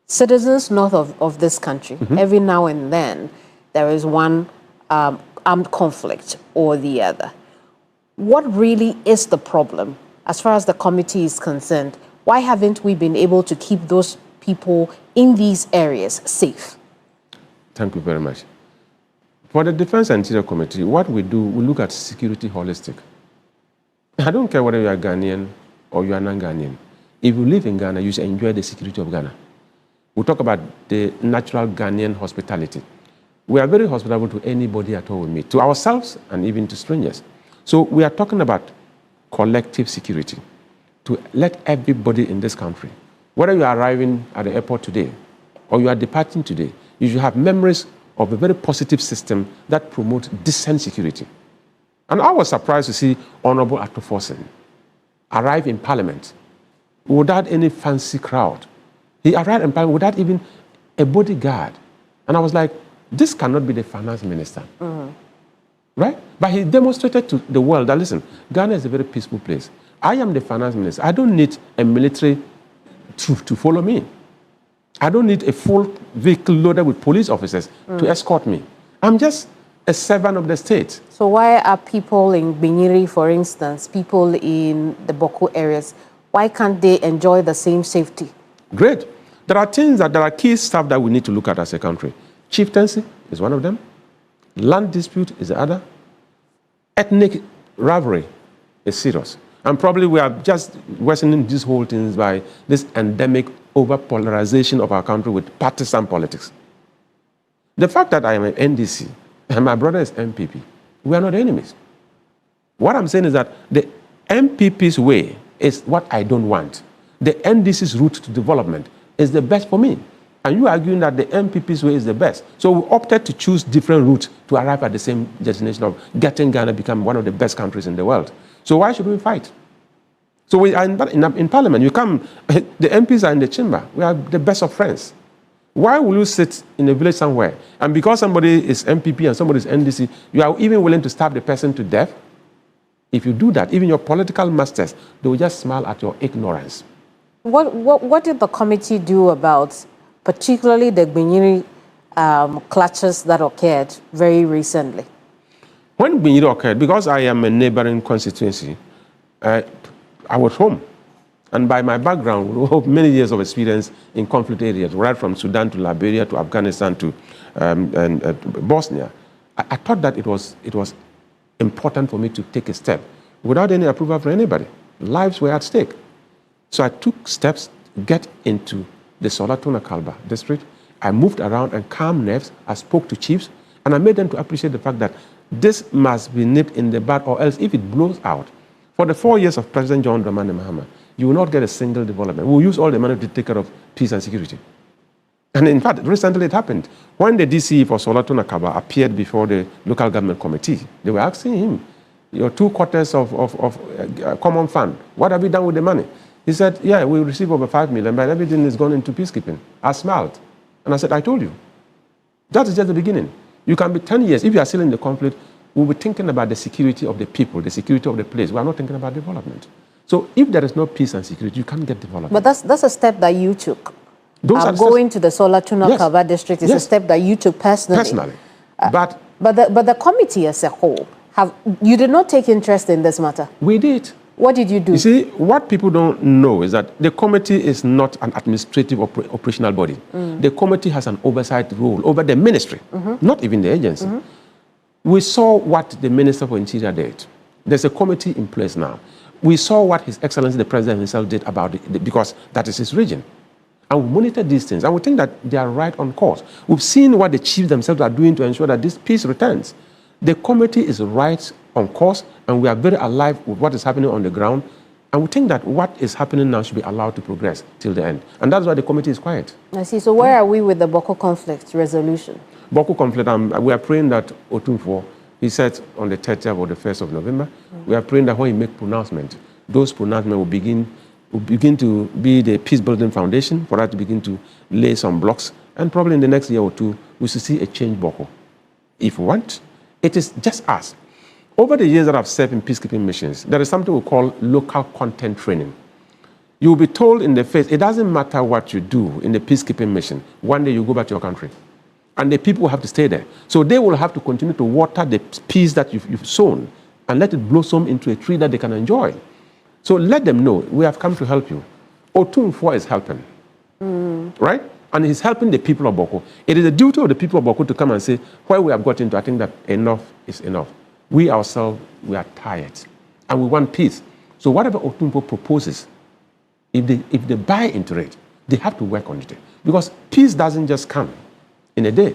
Citizens north of this country, every now and then, there is one armed conflict or the other. What really is the problem as far as the committee is concerned? Why haven't we been able to keep those people in these areas safe? Thank you very much. For the Defense and Interior Committee, what we do, we look at security holistic. I don't care whether you are Ghanaian or you are non-Ghanaian. If you live in Ghana, you should enjoy the security of Ghana. We talk about the natural Ghanaian hospitality. We are very hospitable to anybody at all we meet, to ourselves and even to strangers. So we are talking about collective security, to let everybody in this country, whether you are arriving at the airport today or you are departing today, you should have memories of a very positive system that promotes decent security. And I was surprised to see Honorable Atoforsen arrive in Parliament without any fancy crowd. He arrived in Parliament without even a bodyguard. And I was like, this cannot be the finance minister. Right? But he demonstrated to the world that, listen, Ghana is a very peaceful place. I am the finance minister. I don't need a military to follow me. I don't need a full vehicle loaded with police officers to escort me. I'm just a servant of the state. So why are people in Binyiri, for instance, people in the Bawku areas, why can't they enjoy the same safety? Great. There are things there are key stuff that we need to look at as a country. Chieftaincy is one of them. Land dispute is the other. Ethnic rivalry is serious. And probably we are just worsening these whole things by this endemic over-polarization of our country with partisan politics. The fact that I am an NDC and my brother is MPP, we are not enemies. What I'm saying is that the MPP's way is what I don't want. The NDC's route to development is the best for me. And you are arguing that the MPP's way is the best. So we opted to choose different routes to arrive at the same destination of getting Ghana to become one of the best countries in the world. So why should we fight? So we are in Parliament. You come, the MPs are in the chamber. We are the best of friends. Why will you sit in a village somewhere, and because somebody is MPP and somebody is NDC, you are even willing to stab the person to death? If you do that, even your political masters, they will just smile at your ignorance. What did the committee do about particularly the Binyiri clashes that occurred very recently? When Binyiri occurred, because I am a neighboring constituency, I was home. And by my background, we have many years of experience in conflict areas, right from Sudan to Liberia to Afghanistan to Bosnia. I thought that it was important for me to take a step without any approval from anybody. Lives were at stake. So I took steps to get into the Solatuna Kalba district. I moved around and calmed nerves. I spoke to chiefs, and I made them to appreciate the fact that this must be nipped in the bud, or else if it blows out, for the 4 years of President John Dramani Mahama, you will not get a single development. We'll use all the money to take care of peace and security. And in fact, recently it happened. When the DCE for Solatuna Kalba appeared before the local government committee, they were asking him, your 2 quarters of common fund, what have you done with the money? He said, yeah, we received over 5 million, but everything is gone into peacekeeping. I smiled. And I said, I told you. That is just the beginning. You can be 10 years. If you are still in the conflict, we'll be thinking about the security of the people, the security of the place. We are not thinking about development. So if there is no peace and security, you can't get development. But that's a step that you took. Going to the Solatuna Kalba district is a step that you took personally. But the committee as a whole, you did not take interest in this matter? We did. What did you do? You see, what people don't know is that the committee is not an administrative operational body. The committee has an oversight role over the ministry, not even the agency. We saw what the Minister for Interior did. There's a committee in place now. We saw what His Excellency the President himself did about it, because that is his region. And we monitor these things, and we think that they are right on course. We've seen what the chiefs themselves are doing to ensure that this peace returns. The committee is right on course, and we are very alive with what is happening on the ground. And we think that what is happening now should be allowed to progress till the end. And that's why the committee is quiet. I see. So where are we with the Bawku conflict resolution? Bawku conflict, we are praying that Otumfo, he said on the 30th or the 1st of November, we are praying that when he make pronouncement, those pronouncements will begin to be the peace-building foundation for us to begin to lay some blocks And probably in the next year or two, we should see a change, Bawku. If we want, it is just us. Over the years that I've served in peacekeeping missions, there is something we call local content training. You will be told in the face, it doesn't matter what you do in the peacekeeping mission. One day you go back to your country. And the people will have to stay there. So they will have to continue to water the peace that you've sown and let it blossom into a tree that they can enjoy. So let them know, we have come to help you. Otumfuo is helping, right? And he's helping the people of Bawku. It is the duty of the people of Bawku to come and say, where we have got into, I think that enough is enough. We ourselves, we are tired, and we want peace. So whatever Otumfuo proposes, if they buy into it, they have to work on it. Because peace doesn't just come in a day.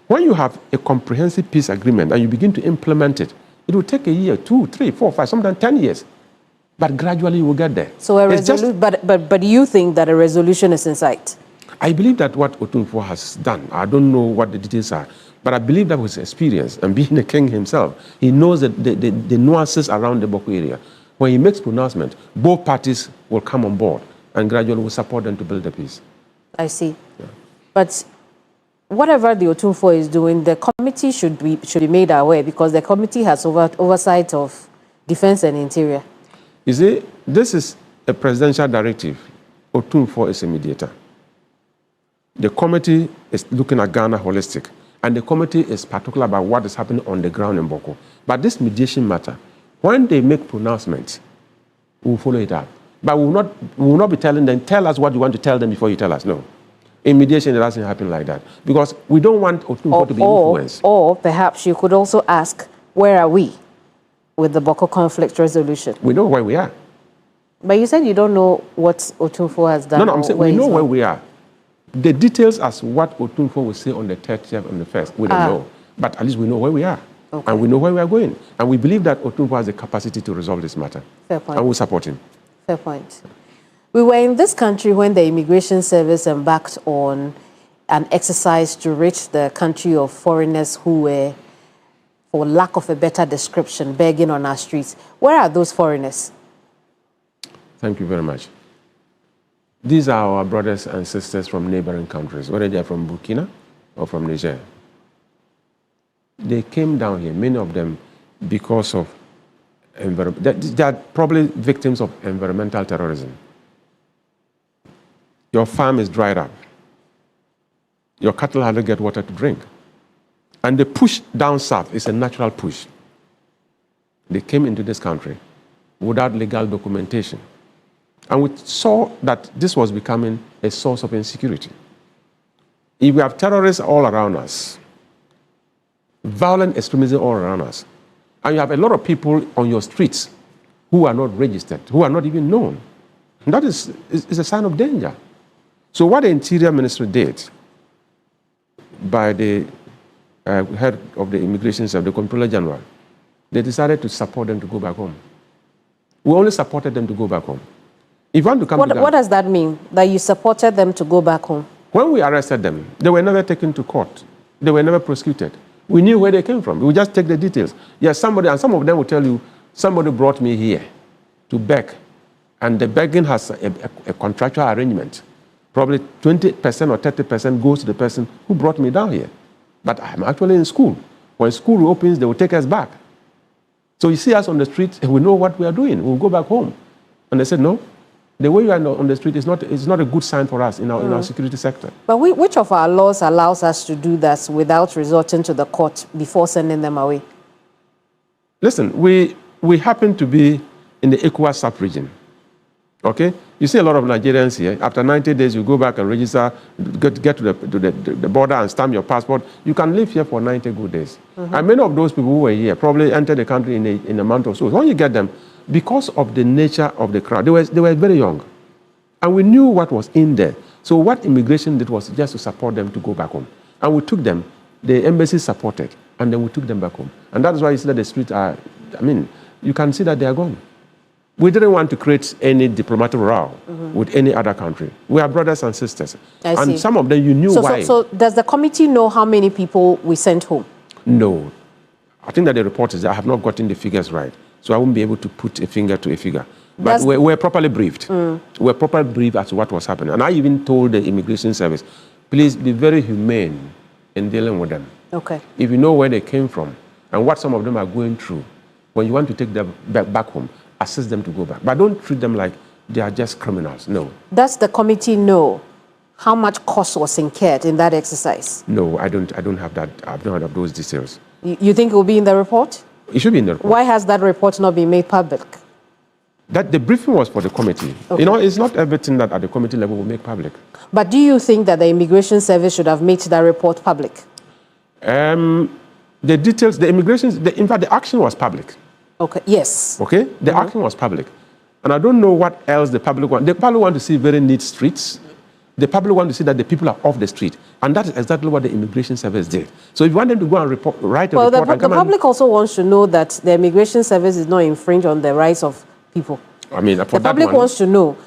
When you have a comprehensive peace agreement and you begin to implement it, it will take a year, 2, 3, 4, 5, sometimes 10 years. But gradually you will get there. So but you think that a resolution is in sight? I believe that what Otumfuo has done, I don't know what the details are, but I believe that with his experience and being a king himself, he knows that the nuances around the Bawku area. When he makes pronouncement, both parties will come on board and gradually will support them to build the peace. I see. Yeah. But whatever the Otumfuo is doing, the committee should be made aware, because the committee has oversight of defense and interior. You see, this is a presidential directive. Otumfuo is a mediator. The committee is looking at Ghana holistic, and the committee is particular about what is happening on the ground in Bawku. But this mediation matter, when they make pronouncements, we will follow it up. But we will not be telling them, tell us what you want to tell them before you tell us. No. In mediation, it doesn't happen like that. Because we don't want Otumfuo to be influenced. Or perhaps you could also ask, where are we with the Bawku conflict resolution? We know where we are. But you said you don't know what Otumfuo has done. No, I'm saying we know where we are. The details as what Otumfuo will say on the 30th and the 1st, we don't know. But at least we know where we are. Okay. And we know where we are going. And we believe that Otumfuo has the capacity to resolve this matter. Fair point. And we'll support him. Fair point. We were in this country when the Immigration Service embarked on an exercise to rid the country of foreigners who were, for lack of a better description, begging on our streets. Where are those foreigners? Thank you very much. These are our brothers and sisters from neighboring countries, whether they are from Burkina or from Niger. They came down here, many of them, because of they are probably victims of environmental terrorism. Your farm is dried up. Your cattle hardly get water to drink. And the push down south is a natural push. They came into this country without legal documentation. And we saw that this was becoming a source of insecurity. If we have terrorists all around us, violent extremism all around us, and you have a lot of people on your streets who are not registered, who are not even known, and that is a sign of danger. So what the Interior Ministry did, by the head of the Immigration Service, the Comptroller General, they decided to support them to go back home. We only supported them to go back home. If you want to come to Ghana, what does that mean, that you supported them to go back home? When we arrested them, they were never taken to court. They were never prosecuted. We knew where they came from. We just take the details. Yes, somebody, and some of them will tell you, somebody brought me here to beg. And the begging has a contractual arrangement. Probably 20% or 30% goes to the person who brought me down here. But I'm actually in school. When school opens, they will take us back. So you see us on the street, we know what we are doing. We'll go back home. And they said, no, the way you are on the street is not a good sign for us in our security sector. But which of our laws allows us to do that without resorting to the court before sending them away? Listen, we happen to be in the ECOWAS sub-region, okay? You see a lot of Nigerians here. After 90 days, you go back and register, get to the border and stamp your passport. You can live here for 90 good days. And many of those people who were here probably entered the country in a month or so. When you get them, because of the nature of the crowd, they were very young. And we knew what was in there. So what immigration did was just to support them to go back home. And we took them, the embassy supported, and then we took them back home. And that is why you see that the streets are, I mean, you can see that they are gone. We didn't want to create any diplomatic row with any other country. We are brothers and sisters. I see. Some of them, you knew why. So does the committee know how many people we sent home? No. I think that the report is that I have not gotten the figures right. So I won't be able to put a finger to a figure. But we're properly briefed. We're properly briefed as to what was happening. And I even told the Immigration Service, please be very humane in dealing with them. Okay. If you know where they came from and what some of them are going through, when you want to take them back home, assist them to go back. But don't treat them like they are just criminals. No. Does the committee know how much cost was incurred in that exercise? No, I don't have that. I don't have those details. You think it will be in the report? It should be in the report. Why has that report not been made public? That the briefing was for the committee. Okay. You know, it's not everything that at the committee level will make public. But do you think that the Immigration Service should have made that report public? The details, the immigration, in fact, the action was public. Okay, yes. Okay? The action was public. And I don't know what else the public want. The public want to see very neat streets. The public want to see that the people are off the street. And that is exactly what the Immigration Service did. So if you want them to go and write a report... Well, the public also wants to know that the Immigration Service is not infringe on the rights of people. I mean, for the public wants to know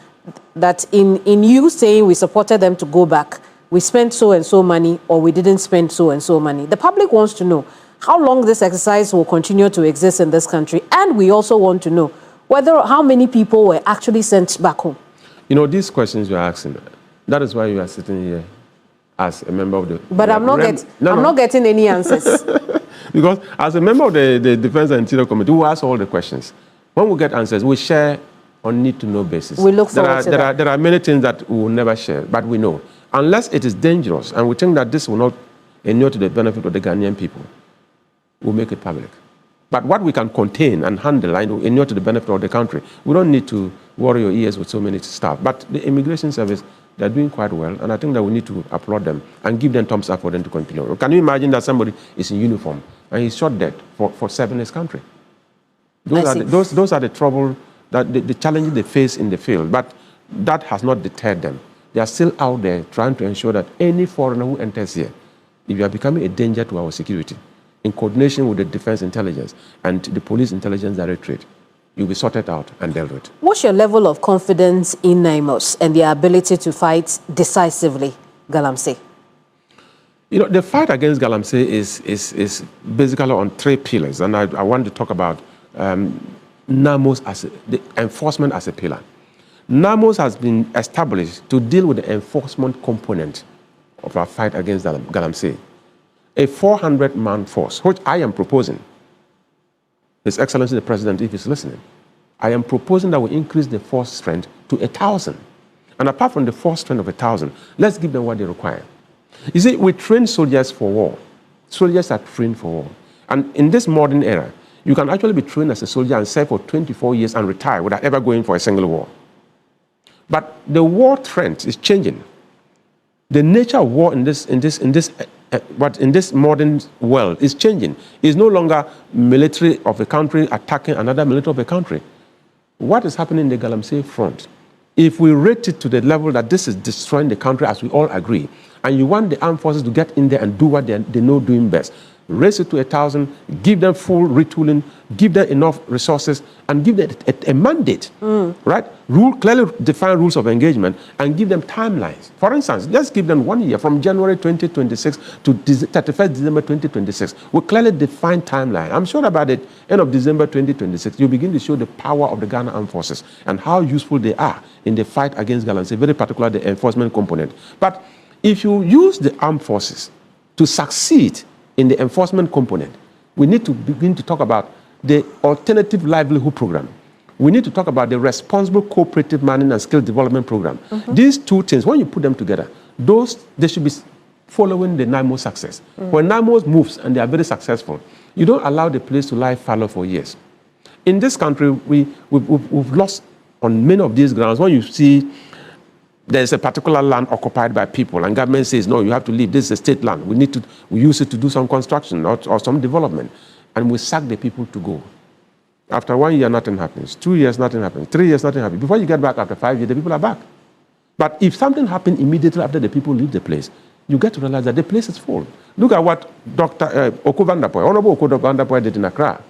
that in you saying we supported them to go back, we spent so and so money or we didn't spend so and so money. The public wants to know how long this exercise will continue to exist in this country. And we also want to know how many people were actually sent back home. You know, these questions you're asking, that is why you are sitting here as a member of the... But I'm not getting any answers. Because as a member of the Defense and Interior Committee, we ask all the questions. When we get answers, we share on need-to-know basis. We look forward to that. There are many things that we will never share, but we know. Unless it is dangerous and we think that this will not inure to the benefit of the Ghanaian people, we'll make it public. But what we can contain and handle and inure to the benefit of the country, we don't need to worry your ears with so many staff. But the Immigration Service, they're doing quite well, and I think that we need to applaud them and give them thumbs up for them to continue. Can you imagine that somebody is in uniform and he's shot dead for serving his country? Those are the trouble, the challenges they face in the field. But that has not deterred them. They are still out there trying to ensure that any foreigner who enters here, if you are becoming a danger to our security, in coordination with the Defense Intelligence and the Police Intelligence Directorate, you'll be sorted out and dealt with. What's your level of confidence in Nimos and their ability to fight decisively, Galamsey? You know, the fight against Galamsey is basically on three pillars, and I want to talk about Nimos as the enforcement as a pillar. Nimos has been established to deal with the enforcement component of our fight against Galamsey. A 400-man force, which I am proposing. His Excellency the President, if he's listening, I am proposing that we increase the force strength to 1,000. And apart from the force strength of 1,000, let's give them what they require. You see, we train soldiers for war. Soldiers are trained for war. And in this modern era, you can actually be trained as a soldier and serve for 24 years and retire without ever going for a single war. But the war trend is changing. The nature of war in this modern world is changing. It's no longer military of a country attacking another military of a country. What is happening in the Galamsey front? If we rate it to the level that this is destroying the country, as we all agree, and you want the armed forces to get in there and do what they know doing best, raise it to 1,000, give them full retooling, give them enough resources, and give them a mandate, right? Clearly define rules of engagement, and give them timelines. For instance, let's give them 1 year from January 2026 to 31st December 2026. We clearly define timeline. I'm sure that by the end of December 2026, you begin to show the power of the Ghana Armed Forces and how useful they are in the fight against Galamsey, very particularly the enforcement component. But if you use the armed forces to succeed in the enforcement component, we need to begin to talk about the alternative livelihood program. We need to talk about the responsible cooperative mining and skill development program. These two things, when you put them together, they should be following the Nimos success. When Nimos moves and they are very successful, you don't allow the place to lie fallow for years. In this country, we've lost on many of these grounds. When you see there's a particular land occupied by people, and government says, no, you have to leave. This is a state land. We use it to do some construction or some development. And we sack the people to go. After 1 year, nothing happens. 2 years, nothing happens. 3 years, nothing happens. Before you get back after 5 years, the people are back. But if something happened immediately after the people leave the place, you get to realize that the place is full. Look at what Dr. Honorable Oko Vanderpoy did in Accra,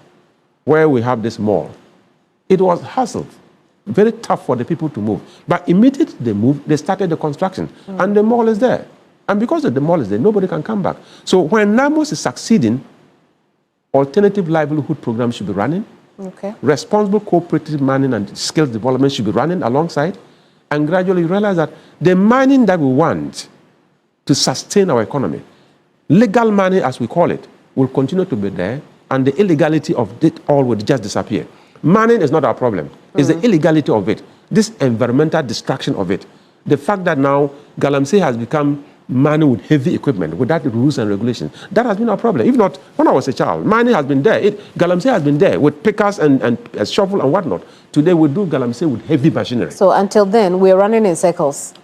where we have this mall. It was hustled. Very tough for the people to move. But immediately they moved, they started the construction. And the mall is there. And because the mall is there, nobody can come back. So when Nimos is succeeding, alternative livelihood programs should be running. Responsible cooperative mining and skills development should be running alongside. And gradually you realize that the mining that we want to sustain our economy. Legal money, as we call it, will continue to be there, and the illegality of it all will just disappear. Money is not our problem. It's the illegality of it, this environmental destruction of it. The fact that now Galamsey has become money with heavy equipment, without the rules and regulations, that has been our problem. If not, when I was a child, money has been there. Galamsey has been there with pickers and a shovel and whatnot. Today we do Galamsey with heavy machinery. So until then, we're running in circles.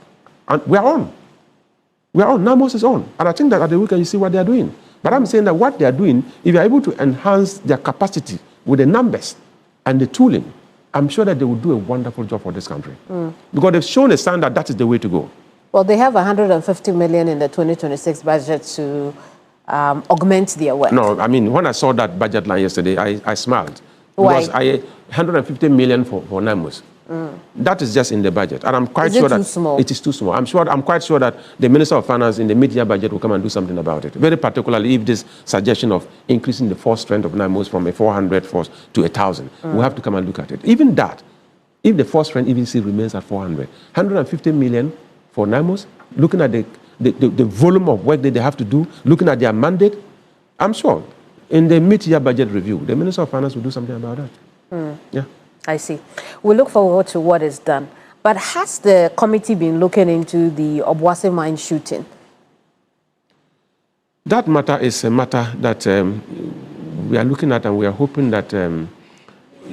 And we are on. We are on. Nimos is on. And I think that at the weekend you see what they are doing. But I'm saying that what they are doing, if you are able to enhance their capacity with the numbers and the tooling, I'm sure that they will do a wonderful job for this country. Because they've shown a sign that that is the way to go. Well, they have 150 million in the 2026 budget to augment their work. No, I mean, when I saw that budget line yesterday, I smiled. Why? Because 150 million for Nimos. That is just in the budget. And I'm quite sure that too small? It is too small. I'm quite sure that the Minister of Finance in the mid-year budget will come and do something about it. Very particularly if this suggestion of increasing the force strength of Nimos from a 400 force to 1,000. We'll have to come and look at it. Even that, if the force strength even still remains at 400, 150 million for Nimos, looking at the volume of work that they have to do, looking at their mandate, I'm sure in the mid-year budget review, the Minister of Finance will do something about that. Yeah. I see. We look forward to what is done. But has the committee been looking into the Obuasi mine shooting? That matter is a matter that we are looking at, and we are hoping that,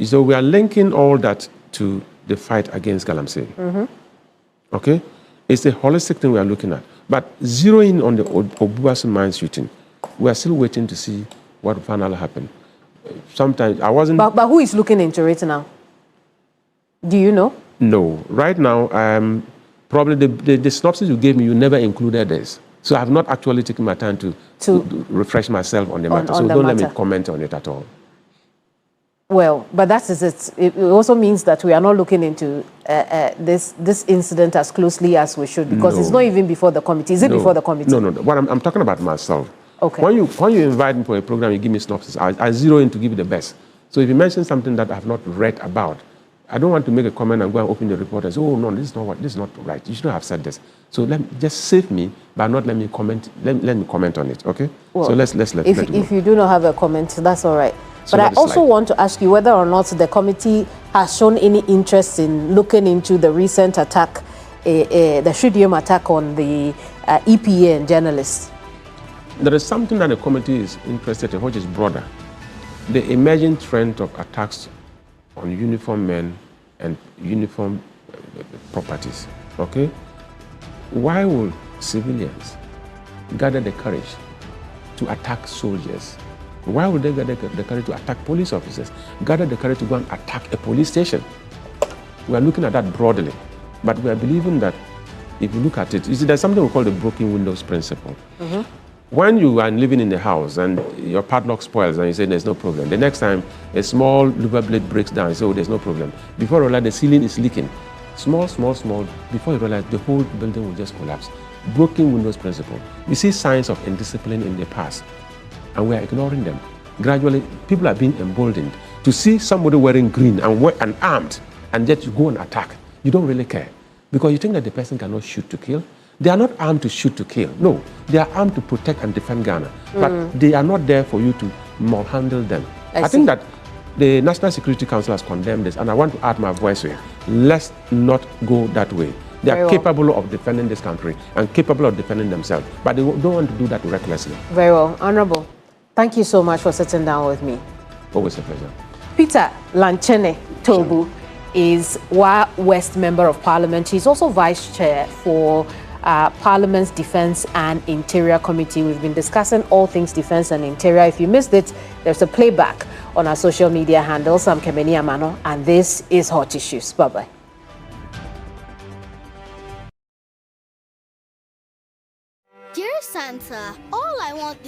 so we are linking all that to the fight against Galamsey. Okay? It's a holistic thing we are looking at. But zeroing on the Obuasi mine shooting, we are still waiting to see what finally happened. Sometimes I wasn't... But who is looking into it now? Do you know? No. Right now, probably the synopsis you gave me, you never included this. So I have not actually taken my time to refresh myself on the matter. So don't let me comment on it at all. Well, but that is it. It also means that we are not looking into this incident as closely as we should, because it's not even before the committee. Is it before the committee? No. What I'm talking about myself. Okay. When you invite me for a program, you give me synopsis. I zero in to give you the best. So if you mention something that I have not read about, I don't want to make a comment and go and open the report and say, oh, no, this is not right. You shouldn't have said this. So just save me, but not let me comment. Let me comment on it, okay? Well, so let's let it go. If you do not have a comment, that's all right. So but I also want to ask you whether or not the committee has shown any interest in looking into the recent attack, the Shudium attack on the EPA and journalists. There is something that the committee is interested in, which is broader. The emerging trend of attacks on uniformed men and uniform properties, okay? Why would civilians gather the courage to attack soldiers? Why would they gather the courage to attack police officers? Gather the courage to go and attack a police station? We are looking at that broadly, but we are believing that if you look at it, you see, there's something we call the broken windows principle. When you are living in the house and your padlock spoils and you say there's no problem, the next time a small lever blade breaks down, you say, oh, there's no problem. Before you realize the ceiling is leaking. Small, before you realize the whole building will just collapse. Broken windows principle. You see signs of indiscipline in the past, and we are ignoring them. Gradually, people are being emboldened to see somebody wearing green and armed, and yet you go and attack. You don't really care, because you think that the person cannot shoot to kill. They are not armed to shoot to kill. No, they are armed to protect and defend Ghana. But they are not there for you to malhandle them. I think that the National Security Council has condemned this, and I want to add my voice to it. Let's not go that way. They are capable of defending this country and capable of defending themselves, but they don't want to do that recklessly. Very well. Honorable, thank you so much for sitting down with me. Always a pleasure. Peter Lanchene Tobu is Wa West Member of Parliament. He's also Vice Chair for Parliament's Defence and Interior Committee. We've been discussing all things defence and interior. If you missed it, there's a playback on our social media handles. I'm Kemeni Amano, and this is Hot Issues. Bye-bye. Dear Santa, all I want